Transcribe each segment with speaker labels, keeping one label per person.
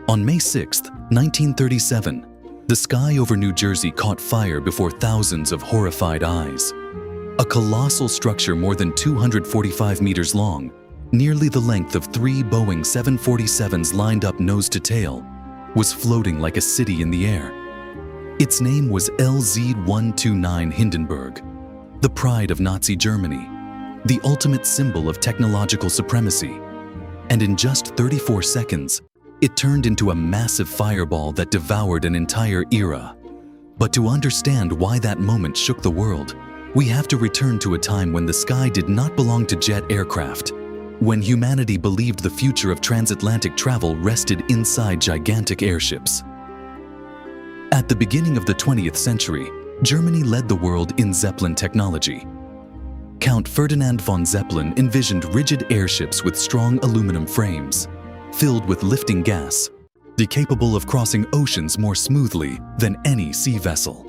Speaker 1: On May 6, 1937, the sky over New Jersey caught fire before thousands of horrified eyes. A colossal structure more than 245 meters long, nearly the length of 3 Boeing 747s lined up nose to tail, was floating like a city in the air. Its name was LZ-129 Hindenburg, the pride of Nazi Germany, the ultimate symbol of technological supremacy. And in just 34 seconds, it turned into a massive fireball that devoured an entire era. But to understand why that moment shook the world, we have to return to a time when the sky did not belong to jet aircraft, when humanity believed the future of transatlantic travel rested inside gigantic airships. At the beginning of the 20th century, Germany led the world in Zeppelin technology. Count Ferdinand von Zeppelin envisioned rigid airships with strong aluminum frames, filled with lifting gas, capable of crossing oceans more smoothly than any sea vessel.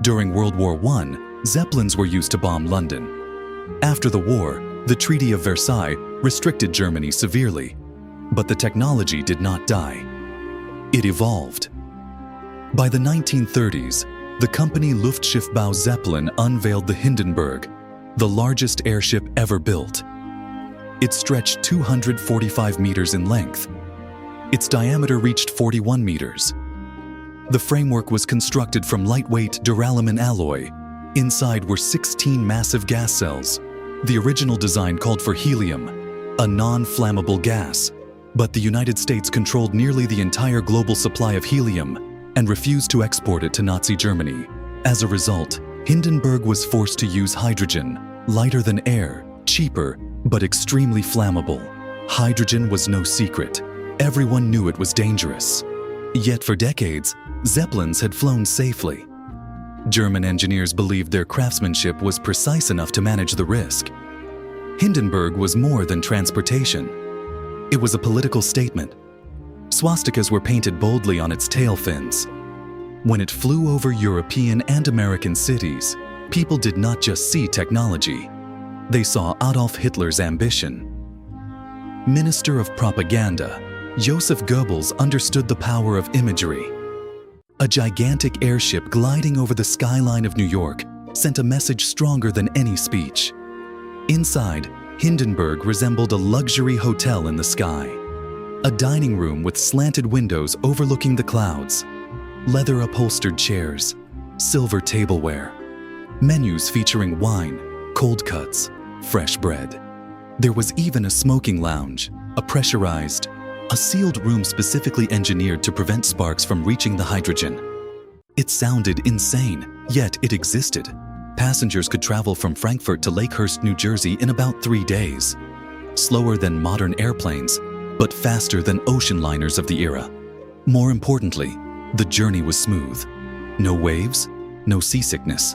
Speaker 1: During World War I, Zeppelins were used to bomb London. After the war, the Treaty of Versailles restricted Germany severely, but the technology did not die. It evolved. By the 1930s, the company Luftschiffbau Zeppelin unveiled the Hindenburg, the largest airship ever built. It stretched 245 meters in length. Its diameter reached 41 meters. The framework was constructed from lightweight duralumin alloy. Inside were 16 massive gas cells. The original design called for helium, a non-flammable gas, but the United States controlled nearly the entire global supply of helium and refused to export it to Nazi Germany. As a result, Hindenburg was forced to use hydrogen, lighter than air, cheaper, but extremely flammable. Hydrogen was no secret. Everyone knew it was dangerous. Yet for decades, Zeppelins had flown safely. German engineers believed their craftsmanship was precise enough to manage the risk. Hindenburg was more than transportation. It was a political statement. Swastikas were painted boldly on its tail fins. When it flew over European and American cities, people did not just see technology. They saw Adolf Hitler's ambition. Minister of Propaganda, Joseph Goebbels understood the power of imagery. A gigantic airship gliding over the skyline of New York sent a message stronger than any speech. Inside, Hindenburg resembled a luxury hotel in the sky. A dining room with slanted windows overlooking the clouds, leather-upholstered chairs, silver tableware, menus featuring wine, cold cuts, fresh bread. There was even a smoking lounge, a sealed room specifically engineered to prevent sparks from reaching the hydrogen. It sounded insane, yet it existed. Passengers could travel from Frankfurt to Lakehurst, New Jersey in about 3 days. Slower than modern airplanes, but faster than ocean liners of the era. More importantly, the journey was smooth. No waves, no seasickness.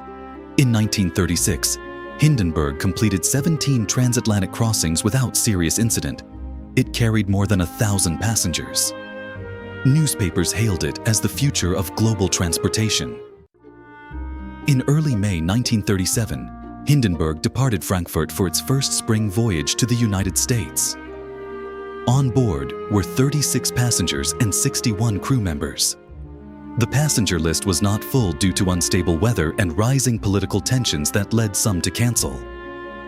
Speaker 1: In 1936, Hindenburg completed 17 transatlantic crossings without serious incident. It carried more than 1,000 passengers. Newspapers hailed it as the future of global transportation. In early May 1937, Hindenburg departed Frankfurt for its first spring voyage to the United States. On board were 36 passengers and 61 crew members. The passenger list was not full due to unstable weather and rising political tensions that led some to cancel.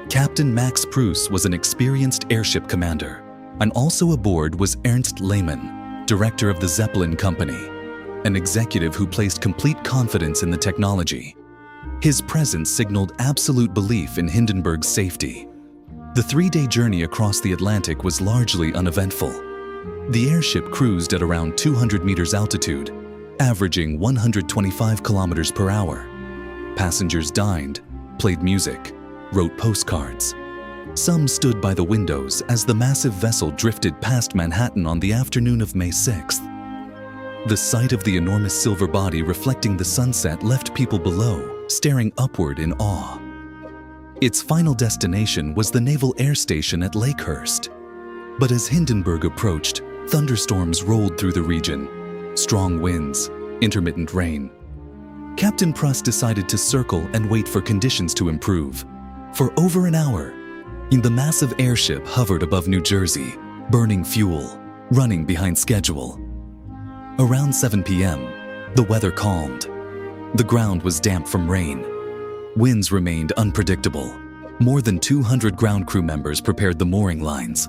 Speaker 1: Captain Max Pruss was an experienced airship commander, and also aboard was Ernst Lehmann, director of the Zeppelin Company, an executive who placed complete confidence in the technology. His presence signaled absolute belief in Hindenburg's safety. The 3-day journey across the Atlantic was largely uneventful. The airship cruised at around 200 meters altitude, averaging 125 kilometers per hour. Passengers dined, played music, wrote postcards. Some stood by the windows as the massive vessel drifted past Manhattan on the afternoon of May 6th. The sight of the enormous silver body reflecting the sunset left people below, staring upward in awe. Its final destination was the Naval Air Station at Lakehurst. But as Hindenburg approached, thunderstorms rolled through the region. Strong winds, intermittent rain. Captain Pruss decided to circle and wait for conditions to improve. For over an hour, the massive airship hovered above New Jersey, burning fuel, running behind schedule. Around 7 p.m., the weather calmed. The ground was damp from rain. Winds remained unpredictable. More than 200 ground crew members prepared the mooring lines.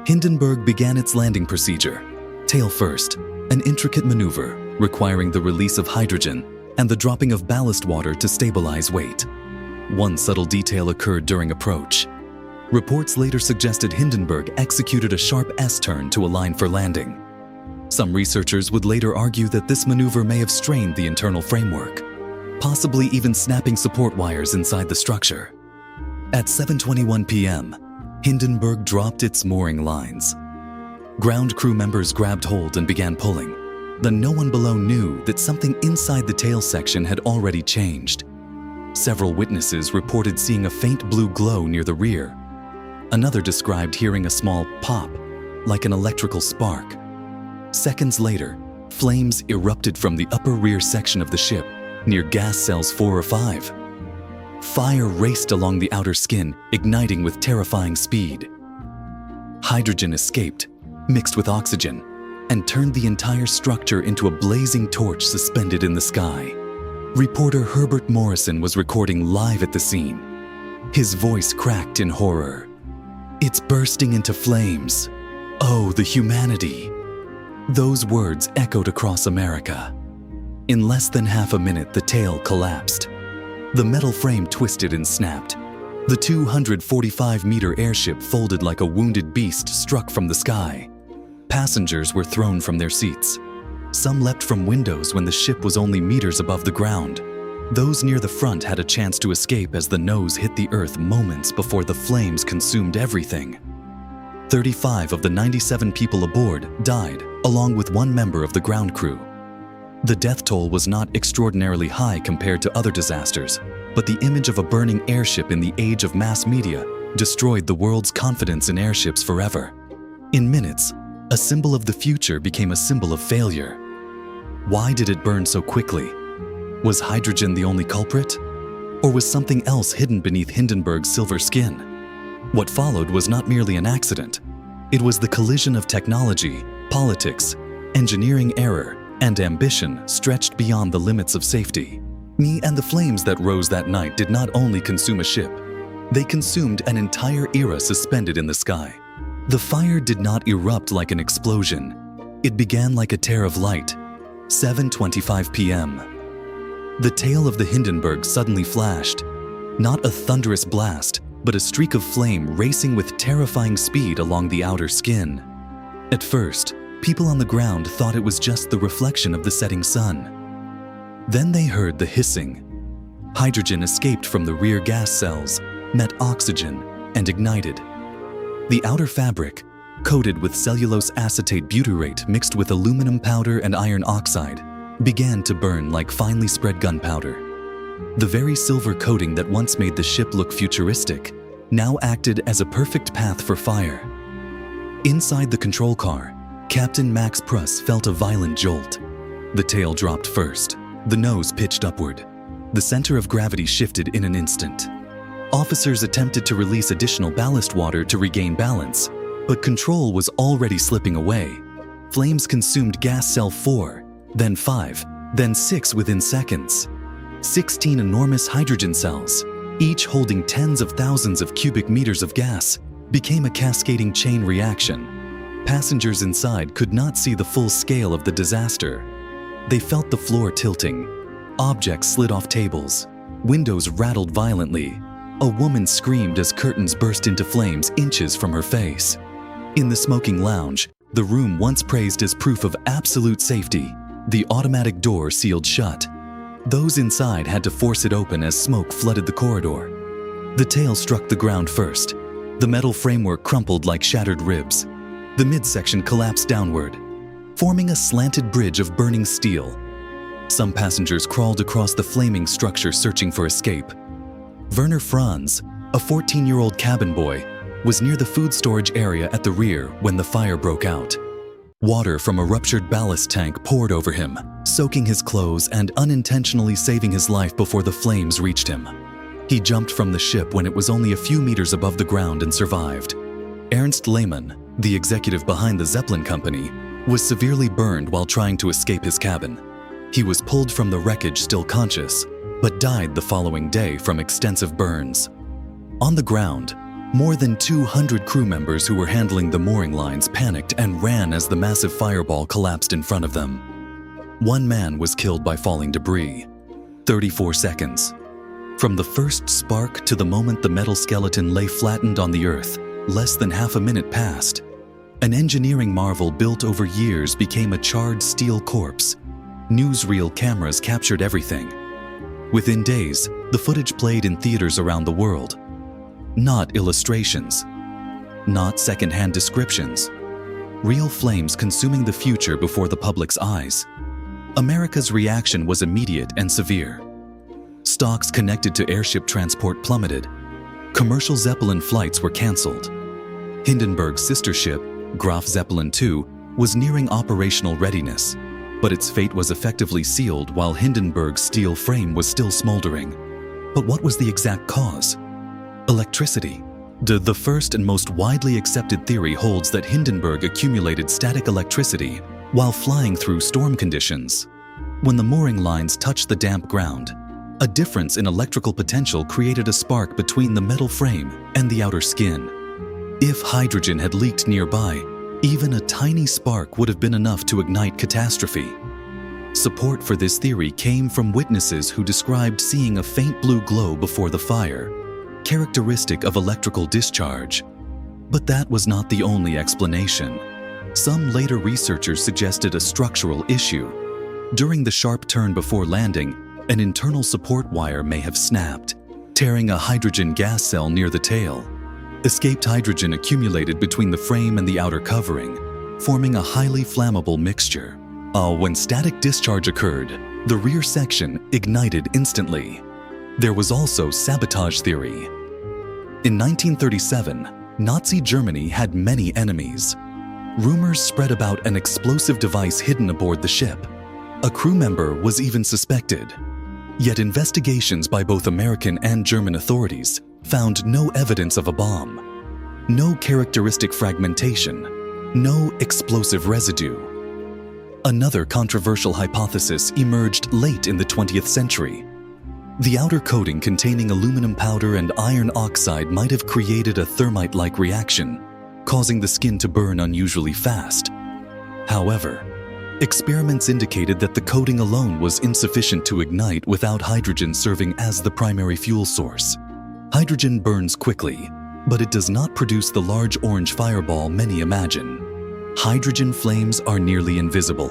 Speaker 1: Hindenburg began its landing procedure, tail first, an intricate maneuver requiring the release of hydrogen and the dropping of ballast water to stabilize weight. One subtle detail occurred during approach. Reports later suggested Hindenburg executed a sharp S-turn to align for landing. Some researchers would later argue that this maneuver may have strained the internal framework, possibly even snapping support wires inside the structure. At 7:21 p.m., Hindenburg dropped its mooring lines. Ground crew members grabbed hold and began pulling. Then no one below knew that something inside the tail section had already changed. Several witnesses reported seeing a faint blue glow near the rear. Another described hearing a small pop, like an electrical spark. Seconds later, flames erupted from the upper rear section of the ship, near gas cells 4 or 5. Fire raced along the outer skin, igniting with terrifying speed. Hydrogen escaped, mixed with oxygen, and turned the entire structure into a blazing torch suspended in the sky. Reporter Herbert Morrison was recording live at the scene. His voice cracked in horror. "It's bursting into flames. Oh, the humanity." Those words echoed across America. In less than half a minute, the tail collapsed. The metal frame twisted and snapped. The 245-meter airship folded like a wounded beast struck from the sky. Passengers were thrown from their seats. Some leapt from windows when the ship was only meters above the ground. Those near the front had a chance to escape as the nose hit the earth moments before the flames consumed everything. 35 of the 97 people aboard died, along with one member of the ground crew. The death toll was not extraordinarily high compared to other disasters, but the image of a burning airship in the age of mass media destroyed the world's confidence in airships forever. In minutes, a symbol of the future became a symbol of failure. Why did it burn so quickly? Was hydrogen the only culprit? Or was something else hidden beneath Hindenburg's silver skin? What followed was not merely an accident. It was the collision of technology, politics, engineering error, and ambition stretched beyond the limits of safety. And the flames that rose that night did not only consume a ship, they consumed an entire era suspended in the sky. The fire did not erupt like an explosion. It began like a tear of light. 7:25 p.m. The tail of the Hindenburg suddenly flashed. Not a thunderous blast, but a streak of flame racing with terrifying speed along the outer skin. At first, people on the ground thought it was just the reflection of the setting sun. Then they heard the hissing. Hydrogen escaped from the rear gas cells, met oxygen, and ignited. The outer fabric, coated with cellulose acetate butyrate mixed with aluminum powder and iron oxide, began to burn like finely spread gunpowder. The very silver coating that once made the ship look futuristic now acted as a perfect path for fire. Inside the control car, Captain Max Pruss felt a violent jolt. The tail dropped first. The nose pitched upward. The center of gravity shifted in an instant. Officers attempted to release additional ballast water to regain balance, but control was already slipping away. Flames consumed gas cell 4, then 5, then 6 within seconds. 16 enormous hydrogen cells, each holding tens of thousands of cubic meters of gas, became a cascading chain reaction. Passengers inside could not see the full scale of the disaster. They felt the floor tilting. Objects slid off tables. Windows rattled violently. A woman screamed as curtains burst into flames inches from her face. In the smoking lounge, the room once praised as proof of absolute safety, the automatic door sealed shut. Those inside had to force it open as smoke flooded the corridor. The tail struck the ground first. The metal framework crumpled like shattered ribs. The midsection collapsed downward, forming a slanted bridge of burning steel. Some passengers crawled across the flaming structure searching for escape. Werner Franz, a 14-year-old cabin boy, was near the food storage area at the rear when the fire broke out. Water from a ruptured ballast tank poured over him, soaking his clothes and unintentionally saving his life before the flames reached him. He jumped from the ship when it was only a few meters above the ground and survived. Ernst Lehmann, the executive behind the Zeppelin company, was severely burned while trying to escape his cabin. He was pulled from the wreckage still conscious, but died the following day from extensive burns. On the ground, more than 200 crew members who were handling the mooring lines panicked and ran as the massive fireball collapsed in front of them. One man was killed by falling debris. 34 seconds. From the first spark to the moment the metal skeleton lay flattened on the earth, less than half a minute passed. An engineering marvel built over years became a charred steel corpse. Newsreel cameras captured everything. Within days, the footage played in theaters around the world. Not illustrations. Not second-hand descriptions. Real flames consuming the future before the public's eyes. America's reaction was immediate and severe. Stocks connected to airship transport plummeted. Commercial Zeppelin flights were canceled. Hindenburg's sister ship, Graf Zeppelin II, was nearing operational readiness, but its fate was effectively sealed while Hindenburg's steel frame was still smoldering. But what was the exact cause? Electricity. The first and most widely accepted theory holds that Hindenburg accumulated static electricity while flying through storm conditions. When the mooring lines touched the damp ground, a difference in electrical potential created a spark between the metal frame and the outer skin. If hydrogen had leaked nearby, even a tiny spark would have been enough to ignite catastrophe. Support for this theory came from witnesses who described seeing a faint blue glow before the fire, characteristic of electrical discharge. But that was not the only explanation. Some later researchers suggested a structural issue. During the sharp turn before landing, an internal support wire may have snapped, tearing a hydrogen gas cell near the tail. Escaped hydrogen accumulated between the frame and the outer covering, forming a highly flammable mixture. When static discharge occurred, the rear section ignited instantly. There was also sabotage theory. In 1937, Nazi Germany had many enemies. Rumors spread about an explosive device hidden aboard the ship. A crew member was even suspected. Yet investigations by both American and German authorities found no evidence of a bomb. No characteristic fragmentation. No explosive residue. Another controversial hypothesis emerged late in the 20th century. The outer coating containing aluminum powder and iron oxide might have created a thermite-like reaction, causing the skin to burn unusually fast. However, experiments indicated that the coating alone was insufficient to ignite without hydrogen serving as the primary fuel source. Hydrogen burns quickly, but it does not produce the large orange fireball many imagine. Hydrogen flames are nearly invisible.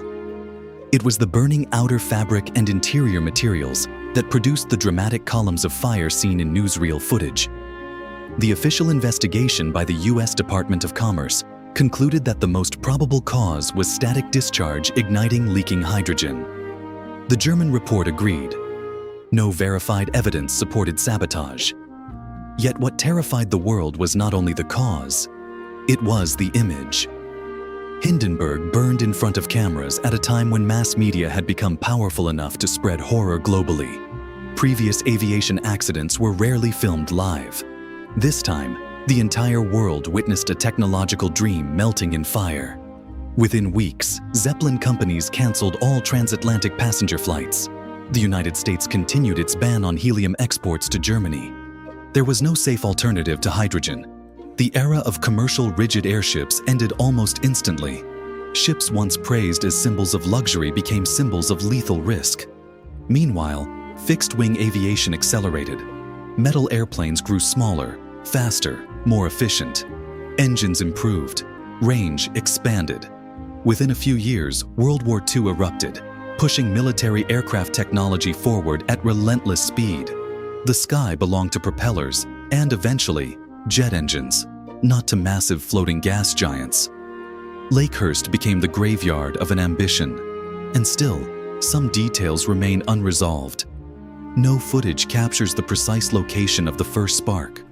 Speaker 1: It was the burning outer fabric and interior materials that produced the dramatic columns of fire seen in newsreel footage. The official investigation by the U.S. Department of Commerce concluded that the most probable cause was static discharge igniting leaking hydrogen. The German report agreed. No verified evidence supported sabotage. Yet what terrified the world was not only the cause, it was the image. Hindenburg burned in front of cameras at a time when mass media had become powerful enough to spread horror globally. Previous aviation accidents were rarely filmed live. This time, the entire world witnessed a technological dream melting in fire. Within weeks, Zeppelin companies canceled all transatlantic passenger flights. The United States continued its ban on helium exports to Germany. There was no safe alternative to hydrogen. The era of commercial rigid airships ended almost instantly. Ships once praised as symbols of luxury became symbols of lethal risk. Meanwhile, fixed-wing aviation accelerated. Metal airplanes grew smaller, faster, more efficient. Engines improved. Range expanded. Within a few years, World War II erupted, pushing military aircraft technology forward at relentless speed. The sky belonged to propellers and, eventually, jet engines, not to massive floating gas giants. Lakehurst became the graveyard of an ambition, and still, some details remain unresolved. No footage captures the precise location of the first spark.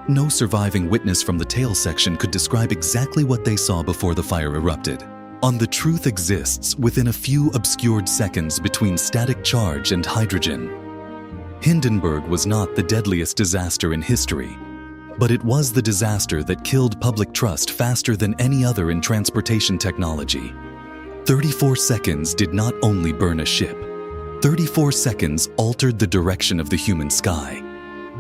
Speaker 1: No surviving witness from the tail section could describe exactly what they saw before the fire erupted. The truth exists within a few obscured seconds between static charge and hydrogen. Hindenburg was not the deadliest disaster in history. But it was the disaster that killed public trust faster than any other in transportation technology. 34 seconds did not only burn a ship. 34 seconds altered the direction of the human sky.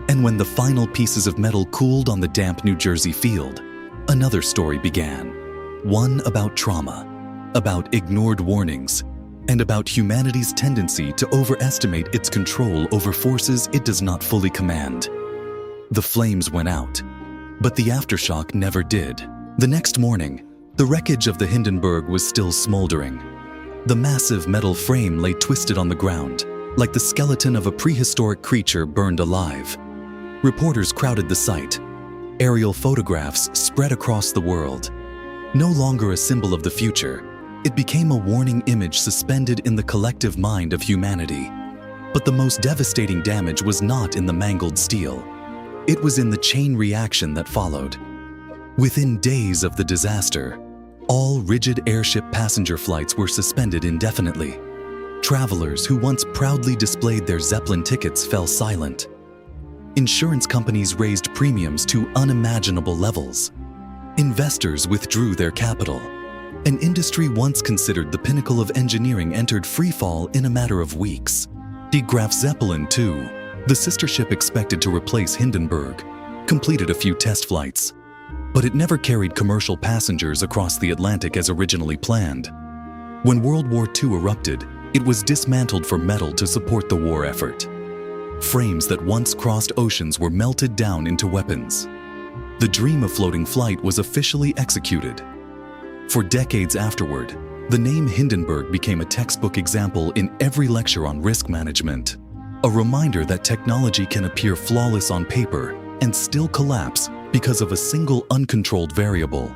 Speaker 1: And when the final pieces of metal cooled on the damp New Jersey field, another story began. One about trauma, about ignored warnings, and about humanity's tendency to overestimate its control over forces it does not fully command. The flames went out, but the aftershock never did. The next morning, the wreckage of the Hindenburg was still smoldering. The massive metal frame lay twisted on the ground, like the skeleton of a prehistoric creature burned alive. Reporters crowded the site. Aerial photographs spread across the world. No longer a symbol of the future, it became a warning image suspended in the collective mind of humanity. But the most devastating damage was not in the mangled steel. It was in the chain reaction that followed. Within days of the disaster, all rigid airship passenger flights were suspended indefinitely. Travelers who once proudly displayed their Zeppelin tickets fell silent. Insurance companies raised premiums to unimaginable levels. Investors withdrew their capital. An industry once considered the pinnacle of engineering entered freefall in a matter of weeks. Die Graf Zeppelin II, the sister ship expected to replace Hindenburg, completed a few test flights, but it never carried commercial passengers across the Atlantic as originally planned. When World War II erupted, it was dismantled for metal to support the war effort. Frames that once crossed oceans were melted down into weapons. The dream of floating flight was officially executed. For decades afterward, the name Hindenburg became a textbook example in every lecture on risk management, a reminder that technology can appear flawless on paper and still collapse because of a single uncontrolled variable.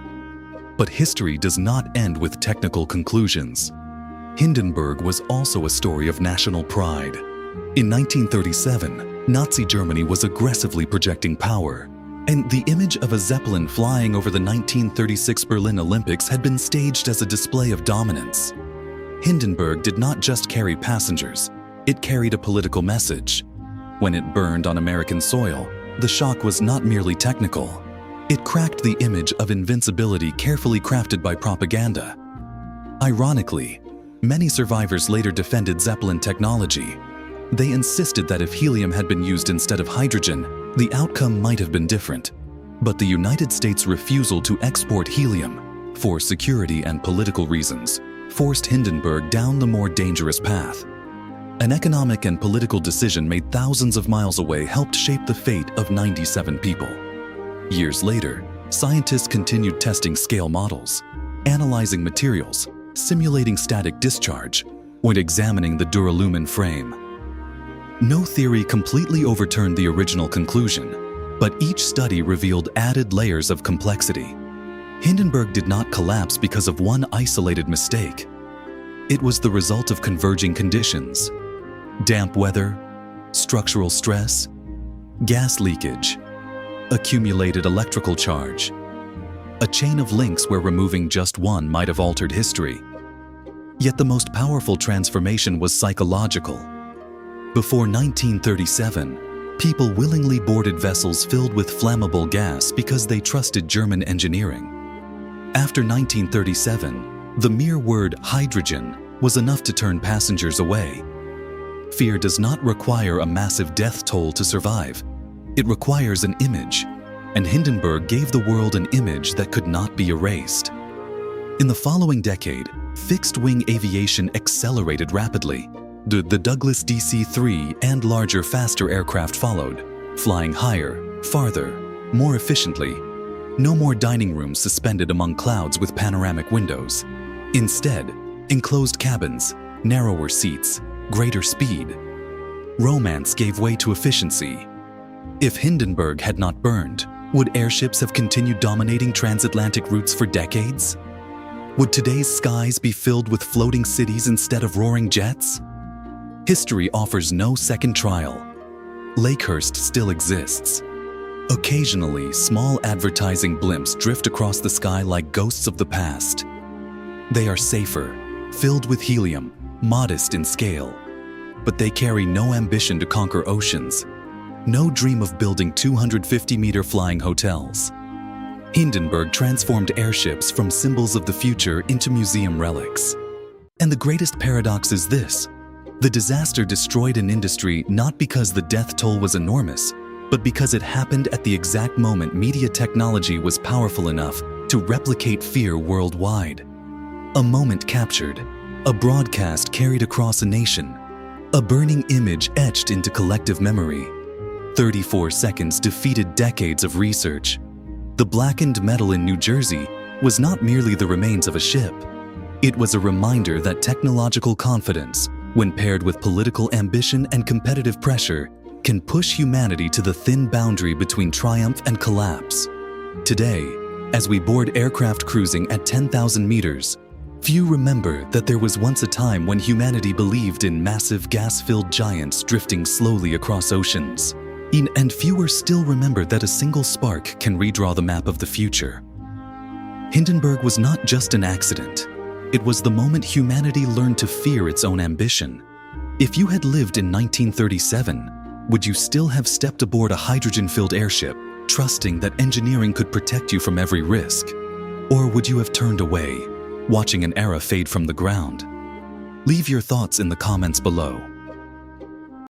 Speaker 1: But history does not end with technical conclusions. Hindenburg was also a story of national pride. In 1937, Nazi Germany was aggressively projecting power, and the image of a Zeppelin flying over the 1936 Berlin Olympics had been staged as a display of dominance. Hindenburg did not just carry passengers, it carried a political message. When it burned on American soil, the shock was not merely technical. It cracked the image of invincibility carefully crafted by propaganda. Ironically, many survivors later defended Zeppelin technology. They insisted that if helium had been used instead of hydrogen, the outcome might have been different. But the United States' refusal to export helium, for security and political reasons, forced Hindenburg down the more dangerous path. An economic and political decision made thousands of miles away helped shape the fate of 97 people. Years later, scientists continued testing scale models, analyzing materials, simulating static discharge, when examining the duralumin frame. No theory completely overturned the original conclusion, but each study revealed added layers of complexity. Hindenburg did not collapse because of one isolated mistake. It was the result of converging conditions: damp weather, structural stress, gas leakage, accumulated electrical charge, a chain of links where removing just one might have altered history. Yet the most powerful transformation was psychological. Before 1937, people willingly boarded vessels filled with flammable gas because they trusted German engineering. After 1937, the mere word hydrogen was enough to turn passengers away. Fear does not require a massive death toll to survive. It requires an image, and Hindenburg gave the world an image that could not be erased. In the following decade, fixed-wing aviation accelerated rapidly. The Douglas DC-3 and larger, faster aircraft followed, flying higher, farther, more efficiently. No more dining rooms suspended among clouds with panoramic windows. Instead, enclosed cabins, narrower seats, greater speed. Romance gave way to efficiency. If Hindenburg had not burned, would airships have continued dominating transatlantic routes for decades? Would today's skies be filled with floating cities instead of roaring jets? History offers no second trial. Lakehurst still exists. Occasionally, small advertising blimps drift across the sky like ghosts of the past. They are safer, filled with helium, modest in scale. But they carry no ambition to conquer oceans, no dream of building 250-meter flying hotels. Hindenburg transformed airships from symbols of the future into museum relics. And the greatest paradox is this: the disaster destroyed an industry not because the death toll was enormous, but because it happened at the exact moment media technology was powerful enough to replicate fear worldwide. A moment captured, a broadcast carried across a nation, a burning image etched into collective memory. 34 seconds defeated decades of research. The blackened metal in New Jersey was not merely the remains of a ship. It was a reminder that technological confidence, when paired with political ambition and competitive pressure, can push humanity to the thin boundary between triumph and collapse. Today, as we board aircraft cruising at 10,000 meters, few remember that there was once a time when humanity believed in massive gas-filled giants drifting slowly across oceans. And fewer still remember that a single spark can redraw the map of the future. Hindenburg was not just an accident. It was the moment humanity learned to fear its own ambition. If you had lived in 1937, would you still have stepped aboard a hydrogen-filled airship, trusting that engineering could protect you from every risk? Or would you have turned away, watching an era fade from the ground? Leave your thoughts in the comments below.